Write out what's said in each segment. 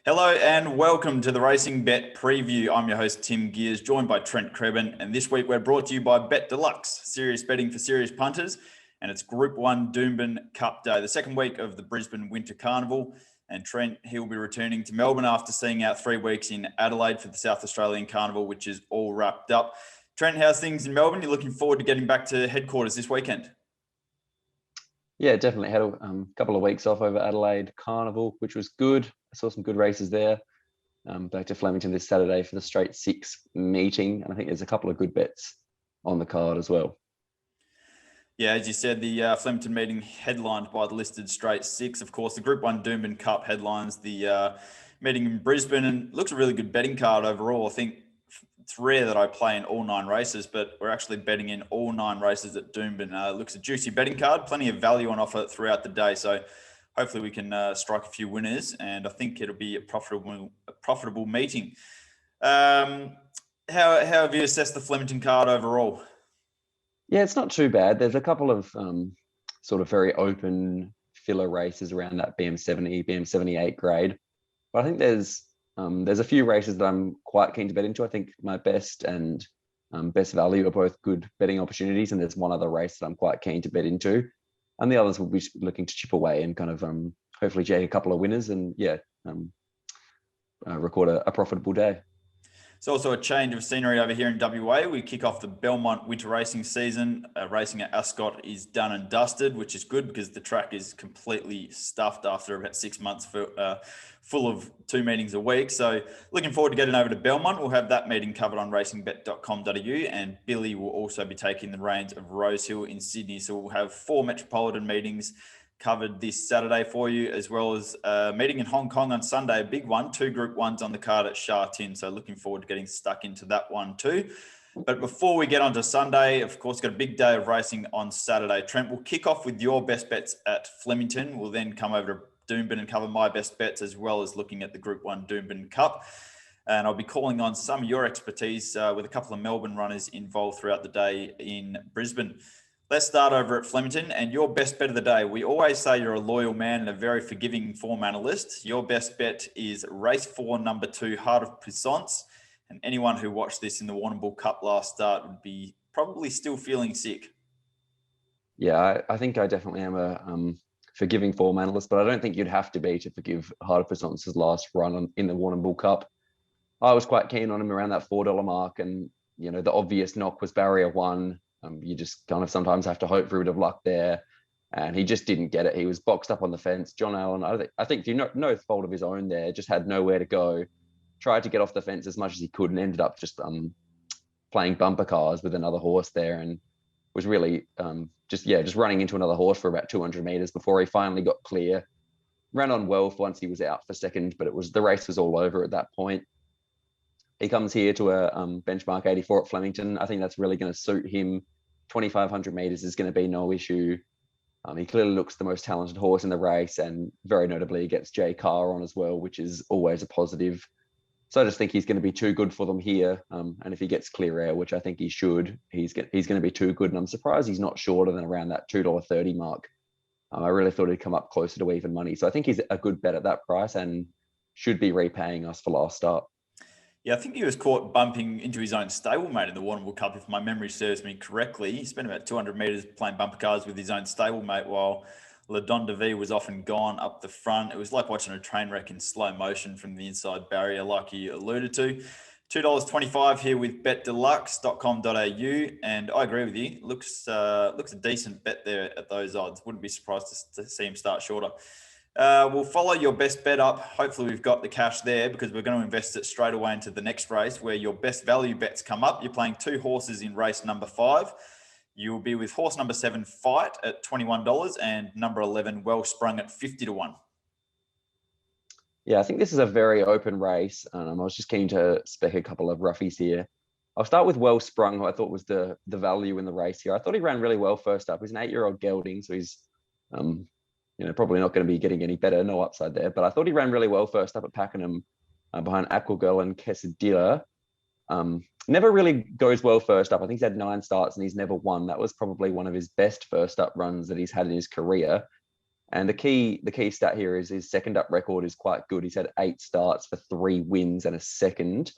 Hello and welcome to the RacingBet preview. I'm your host, Tim Geers, joined by Trent Crebbin. And this week we're brought to you by Bet Deluxe, serious betting for serious punters. And it's Group 1 Doomben Cup Day, the second week of the Brisbane Winter Carnival. And Trent, he'll be returning to Melbourne after seeing out 3 weeks in Adelaide for the South Australian Carnival, which is all wrapped up. Trent, how's things in Melbourne? You're looking forward to getting back to headquarters this weekend? Yeah, definitely had a couple of weeks off over Adelaide Carnival, which was good. I saw some good races there. Back to Flemington this Saturday for the Straight Six meeting. And I think there's a couple of good bets on the card as well. Yeah, as you said, the Flemington meeting headlined by the listed Straight Six. Of course, the Group 1 Doomben Cup headlines the meeting in Brisbane, and looks a really good betting card overall. I think it's rare that I play in all 9 races, but we're actually betting in all 9 races at Doomben. Looks a juicy betting card, plenty of value on offer throughout the day. So hopefully we can strike a few winners, and I think it'll be a profitable meeting. How have you assessed the Flemington card overall? Yeah, it's not too bad. There's a couple of sort of very open filler races around that BM70, BM78 grade. But I think there's a few races that I'm quite keen to bet into. I think my best and best value are both good betting opportunities, and there's one other race that I'm quite keen to bet into. And the others will be looking to chip away and kind of hopefully jag a couple of winners and record a profitable day. It's also a change of scenery over here in WA. We kick off the Belmont winter racing season. Racing at Ascot is done and dusted, which is good because the track is completely stuffed after about 6 months full of 2 meetings a week. So looking forward to getting over to Belmont. We'll have that meeting covered on racingbet.com.au, and Billy will also be taking the reins of Rosehill in Sydney. So we'll have 4 metropolitan meetings covered this Saturday for you, as well as a meeting in Hong Kong on Sunday, a big one, 2 Group 1s on the card at Sha Tin. So looking forward to getting stuck into that one too. But before we get on to Sunday, of course, got a big day of racing on Saturday. Trent, we'll kick off with your best bets at Flemington. We'll then come over to Doomben and cover my best bets, as well as looking at the Group 1 Doomben Cup. And I'll be calling on some of your expertise with a couple of Melbourne runners involved throughout the day in Brisbane. Let's start over at Flemington and your best bet of the day. We always say you're a loyal man and a very forgiving form analyst. Your best bet is race 4, number 2, Heart of Puissance. And anyone who watched this in the Warrnambool Cup last start would be probably still feeling sick. Yeah, I think I definitely am a forgiving form analyst, but I don't think you'd have to be to forgive Heart of Puissance's last run in the Warrnambool Cup. I was quite keen on him around that $4 mark, and the obvious knock was barrier 1. You just kind of sometimes have to hope for a bit of luck there. And he just didn't get it. He was boxed up on the fence. John Allen, I think no fault of his own there, just had nowhere to go. Tried to get off the fence as much as he could and ended up just playing bumper cars with another horse there, and was really just running into another horse for about 200 meters before he finally got clear. Ran on well once he was out for second, but the race was all over at that point. He comes here to a benchmark 84 at Flemington. I think that's really going to suit him. 2,500 meters is going to be no issue. He clearly looks the most talented horse in the race, and very notably he gets Jay Carr on as well, which is always a positive. So I just think he's going to be too good for them here. And if he gets clear air, which I think he should, he's going to be too good. And I'm surprised he's not shorter than around that $2.30 mark. I really thought he'd come up closer to even money. So I think he's a good bet at that price and should be repaying us for last start. Yeah, I think he was caught bumping into his own stablemate in the Warrnambool Cup, if my memory serves me correctly. He spent about 200 metres playing bumper cars with his own stablemate while La Don de Vie was off and gone up the front. It was like watching a train wreck in slow motion from the inside barrier, like you alluded to. $2.25 here with betdeluxe.com.au, and I agree with you. Looks a decent bet there at those odds. Wouldn't be surprised to see him start shorter. We'll follow your best bet up. Hopefully we've got the cash there, because we're going to invest it straight away into the next race where your best value bets come up. You're playing 2 horses in race number 5. You'll be with horse number 7, Fight, at $21, and number 11, Well Sprung, at 50 to 1. Yeah, I think this is a very open race. I was just keen to spec a couple of roughies here. I'll start with Well Sprung, who I thought was the value in the race here. I thought he ran really well first up. He's an 8-year-old gelding, so he's probably not going to be getting any better, no upside there. But I thought he ran really well first up at Pakenham behind Aquagirl and Quesadilla. Never really goes well first up. I think he's had 9 starts and he's never won. That was probably one of his best first up runs that he's had in his career. And the key stat here is his second up record is quite good. He's had 8 starts for 3 wins and a second.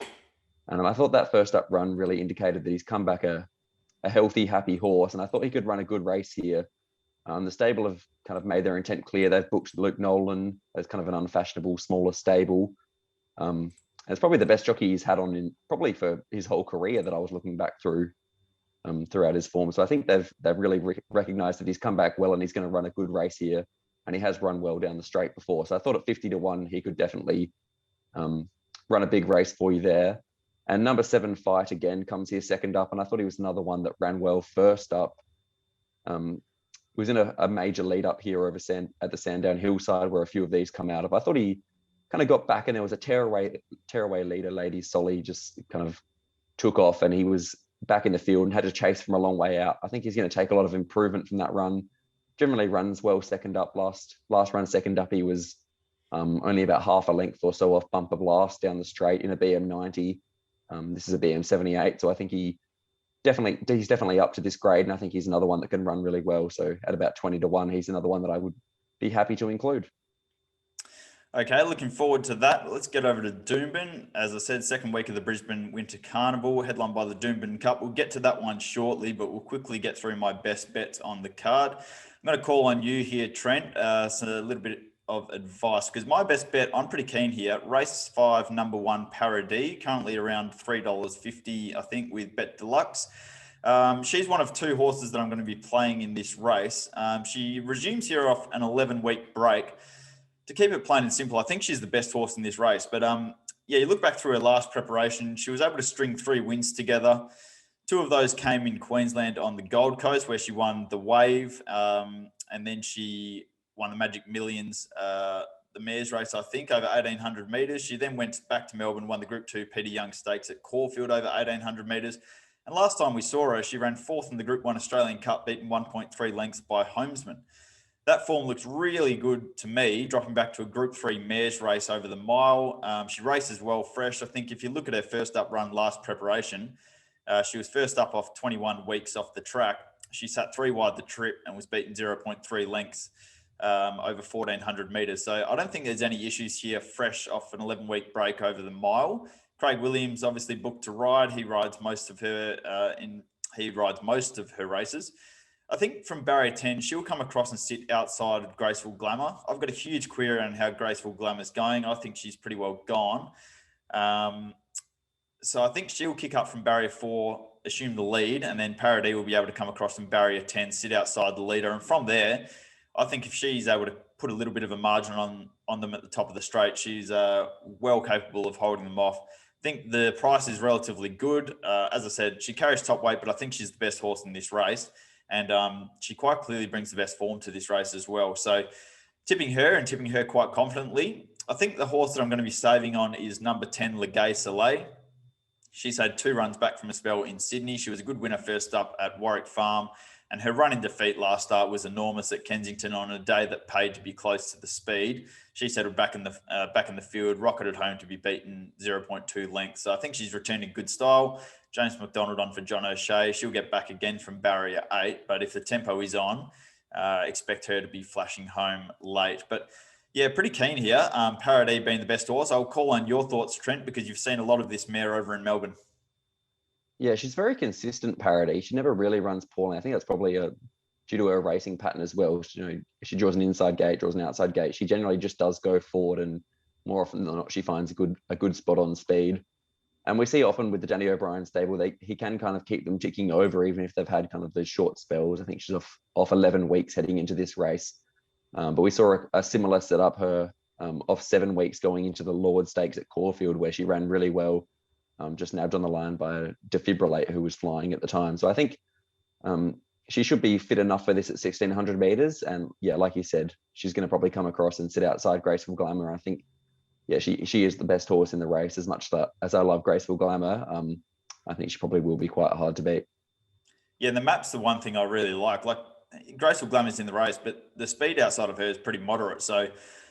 And I thought that first up run really indicated that he's come back a healthy, happy horse. And I thought he could run a good race here. The stable have kind of made their intent clear. They've booked Luke Nolan as kind of an unfashionable, smaller stable. It's probably the best jockey he's had on probably for his whole career that I was looking back through throughout his form. So I think they've really recognised that he's come back well and he's going to run a good race here. And he has run well down the straight before. So I thought at 50-1, he could definitely run a big race for you there. And number 7, Fight, again, comes here second up. And I thought he was another one that ran well first up. Was in a major lead up here over at the Sandown Hillside, where a few of these come out of. I thought he kind of got back and there was a tearaway leader, Lady Solly, just kind of took off and he was back in the field and had to chase from a long way out. I think he's going to take a lot of improvement from that run. Generally runs well second up. Last run second up, he was only about half a length or so off Bumper Blast down the straight in a BM90. This is a BM78, so I think he's definitely up to this grade, and I think he's another one that can run really well. So at about 20-1, he's another one that I would be happy to include. Okay, looking forward to that. Let's get over to Doomben. As I said, second week of the Brisbane Winter Carnival, headlined by the Doomben Cup. We'll get to that one shortly, but we'll quickly get through my best bets on the card. I'm going to call on you here, Trent. So a little bit of advice, because my best bet, I'm pretty keen here. Race 5, number 1, Paradis, currently around $3.50, I think, with Bet Deluxe. She's one of 2 horses that I'm going to be playing in this race. She resumes here off an 11-week break. To keep it plain and simple, I think she's the best horse in this race. But you look back through her last preparation, she was able to string 3 wins together. 2 of those came in Queensland on the Gold Coast, where she won the Wave, and then she won the Magic Millions, the mares race, I think, over 1,800 metres. She then went back to Melbourne, won the Group 2 Peter Young Stakes at Caulfield over 1,800 metres. And last time we saw her, she ran 4th in the Group 1 Australian Cup, beaten 1.3 lengths by Homesman. That form looks really good to me, dropping back to a Group 3 mares race over the mile. She races well fresh. I think if you look at her first up run last preparation, she was first up off 21 weeks off the track. She sat 3 wide the trip and was beaten 0.3 lengths over 1,400 metres. So I don't think there's any issues here fresh off an 11-week break over the mile. Craig Williams obviously booked to ride. He rides most of her races. I think from barrier 10, she'll come across and sit outside of Graceful Glamour. I've got a huge query on how Graceful Glamour's going. I think she's pretty well gone. So I think she'll kick up from barrier 4, assume the lead, and then Paradis will be able to come across from barrier 10, sit outside the leader. And from there, I think if she's able to put a little bit of a margin on them at the top of the straight, she's well capable of holding them off. I think the price is relatively good. As I said, she carries top weight, but I think she's the best horse in this race. And she quite clearly brings the best form to this race as well. So tipping her quite confidently. I think the horse that I'm going to be saving on is number 10, Legay Soleil. She's had 2 runs back from a spell in Sydney. She was a good winner first up at Warwick Farm. And her run in defeat last start was enormous at Kensington on a day that paid to be close to the speed. She settled back in the field, rocketed home to be beaten 0.2 lengths. So I think she's returned in good style. James McDonald on for John O'Shea. She'll get back again from barrier 8. But if the tempo is on, expect her to be flashing home late. But yeah, pretty keen here. Paradis being the best horse. I'll call on your thoughts, Trent, because you've seen a lot of this mare over in Melbourne. Yeah, she's very consistent, Paradis. She never really runs poorly. I think that's probably due to her racing pattern as well. If she draws an inside gate, draws an outside gate, she generally just does go forward, and more often than not, she finds a good spot on speed. And we see often with the Danny O'Brien stable, he can kind of keep them ticking over, even if they've had kind of those short spells. I think she's off 11 weeks heading into this race. But we saw a similar setup, her off 7 weeks going into the Lord Stakes at Caulfield, where she ran really well. Just nabbed on the line by a defibrillator who was flying at the time. So I think she should be fit enough for this at 1,600 metres. And yeah, like you said, she's going to probably come across and sit outside Graceful Glamour. I think, yeah, she is the best horse in the race. As much as I love Graceful Glamour, I think she probably will be quite hard to beat. Yeah, the map's the one thing I really like. Like, Graceful Glamour's in the race, but the speed outside of her is pretty moderate. So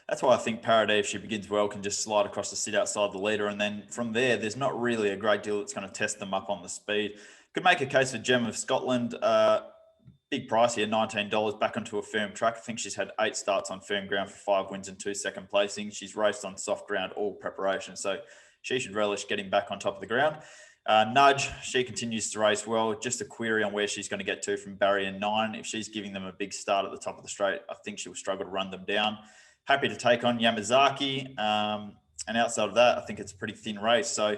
that's why I think Paradis, if she begins well, can just slide across to sit outside the leader. And then from there, there's not really a great deal that's going to test them up on the speed. Could make a case for Gem of Scotland. big price here, $19, back onto a firm track. I think she's had 8 starts on firm ground for 5 wins and 2 second placings. She's raced on soft ground all preparation, so she should relish getting back on top of the ground. Nudge, she continues to race well. Just a query on where she's going to get to from barrier 9. If she's giving them a big start at the top of the straight, I think she'll struggle to run them down. Happy to take on Yamazaki. And outside of that, I think it's a pretty thin race. So,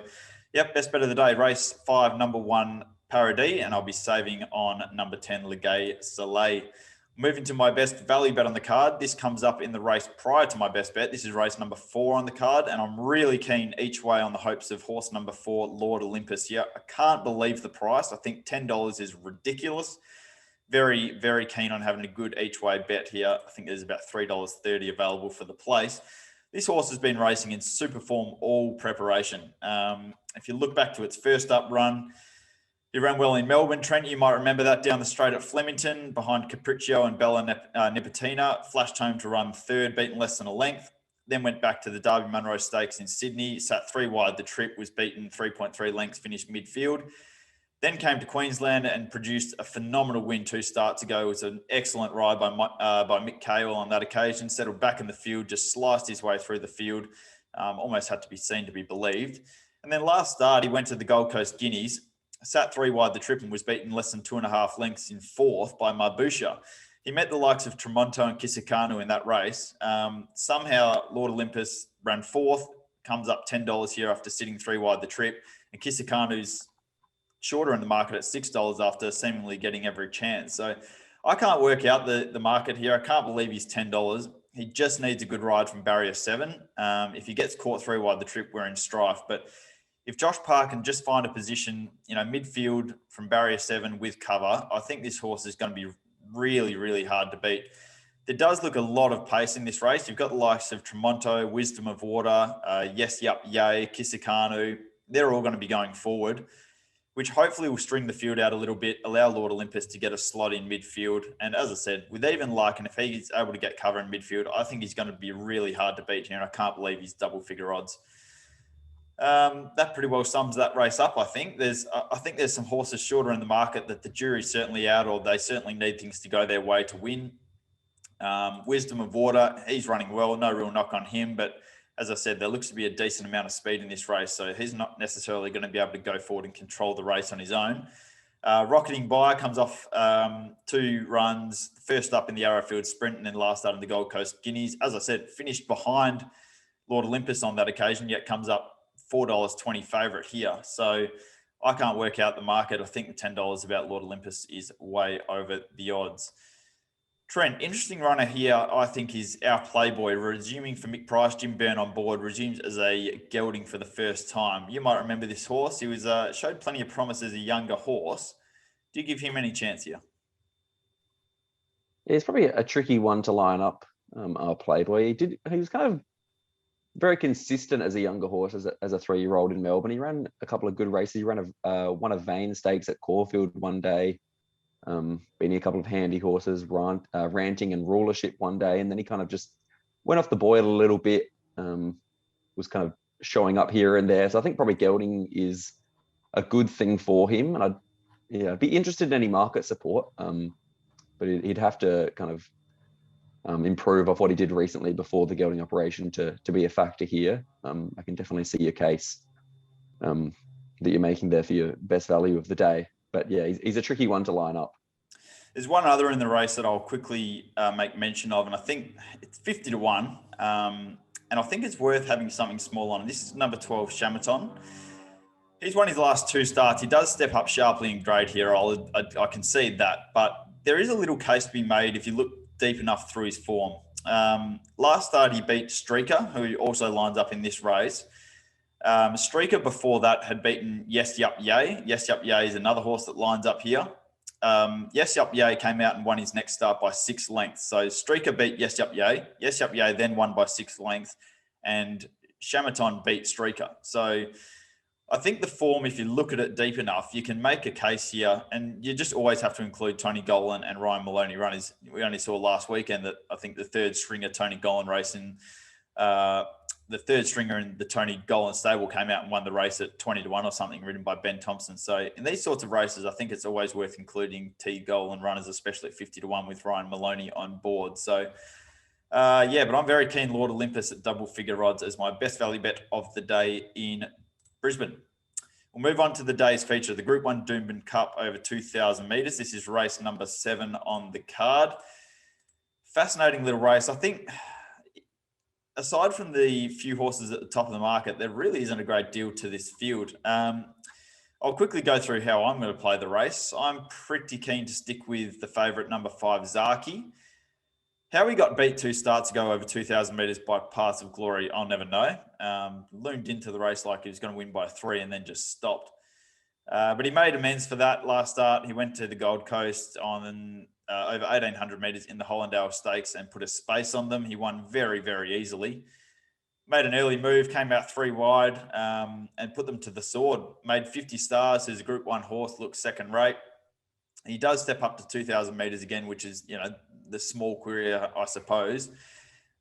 yep, best bet of the day, race 5, number 1, Paradis, and I'll be saving on number 10, Legay Soleil. Moving to my best value bet on the card. This comes up in the race prior to my best bet. This is race number 4 on the card, and I'm really keen each way on the hopes of horse number 4, Lord Olympus here. I can't believe the price. I think $10 is ridiculous. Very, very keen on having a good each way bet here. I think there's about $3.30 available for the place. This horse has been racing in super form all preparation. If you look back to its first up run, he ran well in Melbourne. Trent, you might remember that down the straight at Flemington behind Capriccio and Bella Nipotina. Flashed home to run 3rd, beaten less than a length. Then went back to the Derby Munro Stakes in Sydney. Sat 3 wide the trip, was beaten 3.3 lengths, finished midfield. Then came to Queensland and produced a phenomenal win 2 starts ago. It was an excellent ride by Mick Cale on that occasion. Settled back in the field, just sliced his way through the field. Almost had to be seen to be believed. And then last start, he went to the Gold Coast Guineas. Sat 3 wide the trip and was beaten less than 2.5 lengths in 4th by Marbusha. He met the likes of Tremonto and Kisakanu in that race. Somehow Lord Olympus ran 4th, comes up $10 here after sitting 3 wide the trip. And Kisakanu's shorter in the market at $6 after seemingly getting every chance. So I can't work out the market here. I can't believe he's $10. He just needs a good ride from barrier 7. If he gets caught 3 wide the trip, we're in strife. But if Josh Parr can just find a position, midfield from barrier 7 with cover, I think this horse is going to be really, really hard to beat. There does look a lot of pace in this race. You've got the likes of Tremonto, Wisdom of Water, Yes Yup Yay, Kisakanu. They're all going to be going forward, which hopefully will string the field out a little bit, allow Lord Olympus to get a slot in midfield. And as I said, with even luck, and if he's able to get cover in midfield, I think he's going to be really hard to beat here. And I can't believe he's double figure odds. That pretty well sums that race up, I think. I think there's some horses shorter in the market that the jury's certainly out, or they certainly need things to go their way to win. Wisdom of Water, he's running well, no real knock on him, but as I said, there looks to be a decent amount of speed in this race, so he's not necessarily going to be able to go forward and control the race on his own. Rocketing Buyer comes off 2 runs, first up in the Arrowfield Sprint and then last out in the Gold Coast Guineas. As I said, finished behind Lord Olympus on that occasion, yet comes up $4.20 favourite here. So I can't work out the market. I think the $10 about Lord Olympus is way over the odds. Trent, interesting runner here, I think, is our Playboy, resuming for Mick Price. Jim Byrne on board, resumes as a gelding for the first time. You might remember this horse. He was showed plenty of promise as a younger horse. Do you give him any chance here? Yeah, it's probably a tricky one to line up, our Playboy. He was kind of very consistent as a younger horse, as a 3-year-old in Melbourne. He ran a couple of good races. He ran one of Vane Stakes at Caulfield one day. Beating a couple of handy horses, Ranting and Rulership one day, and then he kind of just went off the boil a little bit, was kind of showing up here and there. So I think probably gelding is a good thing for him, and I'd be interested in any market support, but he'd have to kind of improve off what he did recently before the gelding operation to be a factor here. I can definitely see your case that you're making there for your best value of the day. But yeah, he's a tricky one to line up. There's one other in the race that I'll quickly make mention of, and I think it's 50 to 1. And I think it's worth having something small on. This is number 12, Shamaton. He's won his last 2 starts. He does step up sharply in grade here. I concede that. But there is a little case to be made if you look deep enough through his form. Last start, he beat Streaker, who also lines up in this race. Streaker before that had beaten Yes Yup Yay. Yes Yup Yay is another horse that lines up here. Yes Yup Yay came out and won his next start by 6 lengths. So Streaker beat Yes Yup Yay. Yes Yup Yay then won by 6 lengths, and Shamaton beat Streaker. So I think the form, if you look at it deep enough, you can make a case here, and you just always have to include Tony Golan and Ryan Maloney runners. We only saw last weekend that I think the 3rd stringer Tony Golan racing the third stringer in the Tony Golan stable came out and won the race at 20-1 or something, ridden by Ben Thompson. So in these sorts of races, I think it's always worth including T Golan runners, especially at 50-1 with Ryan Maloney on board. So but I'm very keen Lord Olympus at double figure odds as my best value bet of the day in Brisbane. We'll move on to the day's feature, the Group 1 Doomben Cup over 2,000 metres. This is race number 7 on the card. Fascinating little race. I think, aside from the few horses at the top of the market, there really isn't a great deal to this field. I'll quickly go through how I'm going to play the race. I'm pretty keen to stick with the favourite number 5, Zaki. How he got beat 2 starts ago over 2,000 metres by Paths of Glory, I'll never know. Loomed into the race like he was going to win by 3 and then just stopped. But he made amends for that last start. He went to the Gold Coast on over 1,800 metres in the Hollandale Stakes and put a space on them. He won very, very easily. Made an early move, came out 3 wide and put them to the sword. Made 50 stars. His Group 1 horse looks second rate. He does step up to 2,000 metres again, which is, the small query, I suppose.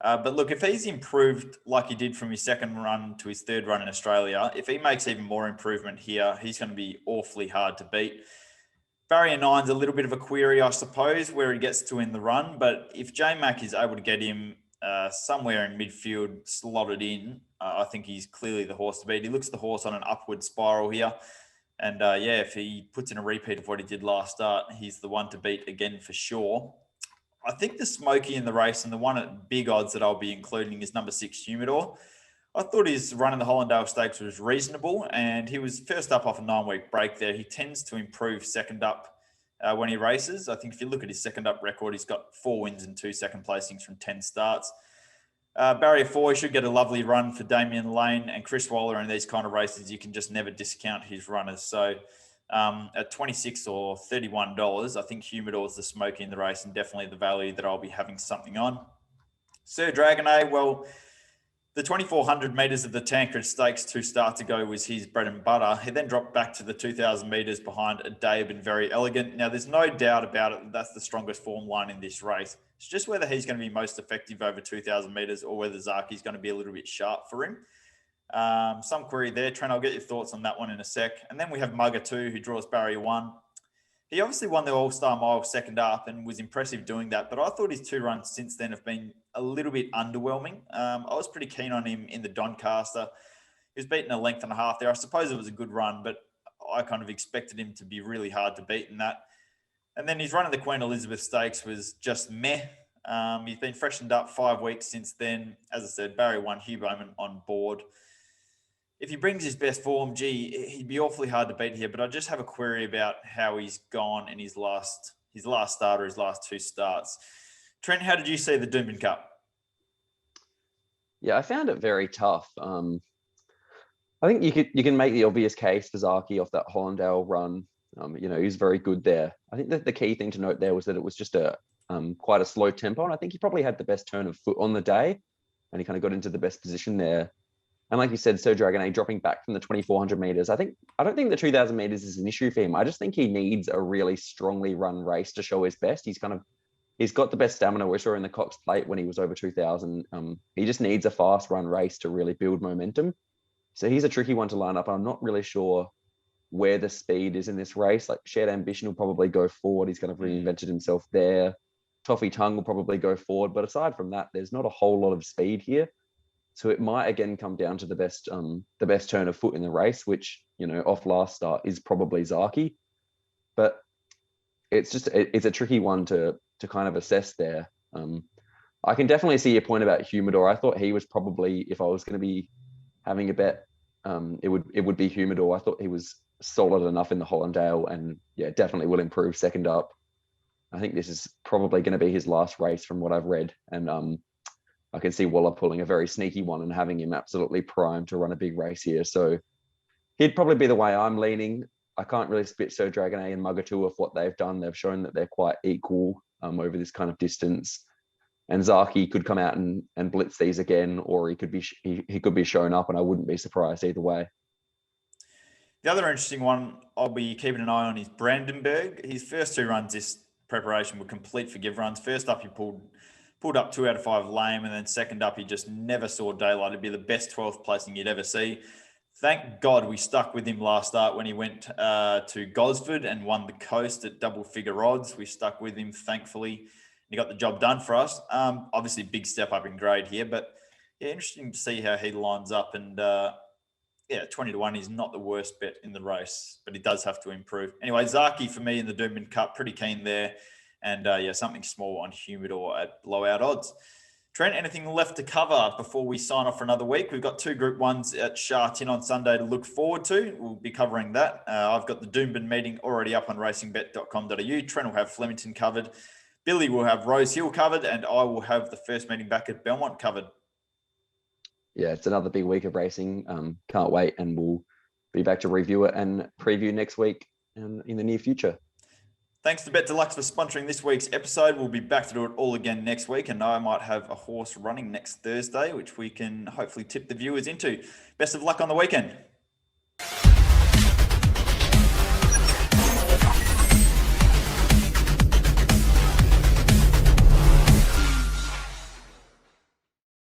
But look, if he's improved like he did from his second run to his third run in Australia, if he makes even more improvement here, he's going to be awfully hard to beat. Barrier 9's a little bit of a query, I suppose, where he gets to in the run. But if J-Mac is able to get him somewhere in midfield slotted in, I think he's clearly the horse to beat. He looks the horse on an upward spiral here. And if he puts in a repeat of what he did last start, he's the one to beat again for sure. I think the smoky in the race and the one at big odds that I'll be including is number 6, Humidor. I thought his run in the Hollandale Stakes was reasonable, and he was first up off a 9-week break there. He tends to improve second up when he races. I think if you look at his second up record, he's got 4 wins and 2 second placings from 10 starts. Barrier 4, he should get a lovely run for Damien Lane and Chris Waller in these kind of races. You can just never discount his runners. So at $26 or $31, I think Humidor is the smoky in the race and definitely the value that I'll be having something on. Sir Dragonet, well, the 2,400 metres of the Tancred Stakes 2 starts ago was his bread and butter. He then dropped back to the 2,000 metres behind Adabe and Very Elegant. Now, there's no doubt about it that that's the strongest form line in this race. It's just whether he's going to be most effective over 2,000 metres or whether Zaki's going to be a little bit sharp for him. Some query there. Trent, I'll get your thoughts on that one in a sec. And then we have Mugger 2, who draws Barrier 1. He obviously won the All-Star Mile second up and was impressive doing that, but I thought his 2 runs since then have been a little bit underwhelming. I was pretty keen on him in the Doncaster. He was beaten a length and a half there. I suppose it was a good run, but I kind of expected him to be really hard to beat in that. And then his run of the Queen Elizabeth Stakes was just meh. He's been freshened up 5 weeks since then. As I said, Barrier 1, Hugh Bowman on board. If he brings his best form, he'd be awfully hard to beat here. But I just have a query about how he's gone in his last start or his last 2 starts. Trent, how did you see the Doomben Cup? Yeah, I found it very tough. I think you can make the obvious case for Zaki off that Hollandale run. He's very good there. I think that the key thing to note there was that it was just quite a slow tempo, and I think he probably had the best turn of foot on the day, and he kind of got into the best position there. And like you said, Sir Dragonet dropping back from the 2,400 metres. I don't think the 2,000 metres is an issue for him. I just think he needs a really strongly run race to show his best. He's got the best stamina. We saw in the Cox Plate when he was over 2,000. He just needs a fast run race to really build momentum. So he's a tricky one to line up. I'm not really sure where the speed is in this race. Like Shared Ambition will probably go forward. He's kind of reinvented himself there. Toffee Tongue will probably go forward. But aside from that, there's not a whole lot of speed here. So it might again come down to the best turn of foot in the race, which, off last start is probably Zaki. But it's a tricky one to kind of assess there. I can definitely see your point about Humidor. I thought he was probably, if I was going to be having a bet, it would be Humidor. I thought he was solid enough in the Hollandale and definitely will improve second up. I think this is probably going to be his last race from what I've read. And I can see Waller pulling a very sneaky one and having him absolutely primed to run a big race here. So he'd probably be the way I'm leaning. I can't really split Sir Dragonet and Mugger 2 off what they've done. They've shown that they're quite equal over this kind of distance. And Zaki could come out and blitz these again, or he could be shown up, and I wouldn't be surprised either way. The other interesting one I'll be keeping an eye on is Brandenburg. His first 2 runs this preparation were complete forgive runs. First up, he pulled pulled up 2 out of 5 lame, and then second up, he just never saw daylight. It'd be the best 12th placing you'd ever see. Thank God we stuck with him last start when he went to Gosford and won the Coast at double figure odds. We stuck with him, thankfully. He got the job done for us. Obviously, big step up in grade here, but yeah, interesting to see how he lines up. And 20-1 is not the worst bet in the race, but he does have to improve. Anyway, Zaki for me in the Doomben Cup, pretty keen there. And something small on Humidor at blowout odds. Trent, anything left to cover before we sign off for another week? We've got 2 Group 1s at Shah Tin on Sunday to look forward to. We'll be covering that. I've got the Doomben meeting already up on racingbet.com.au. Trent will have Flemington covered. Billy will have Rose Hill covered, and I will have the first meeting back at Belmont covered. Yeah, it's another big week of racing. Can't wait, and we'll be back to review it and preview next week and in the near future. Thanks to Bet Deluxe for sponsoring this week's episode. We'll be back to do it all again next week, and I might have a horse running next Thursday, which we can hopefully tip the viewers into. Best of luck on the weekend.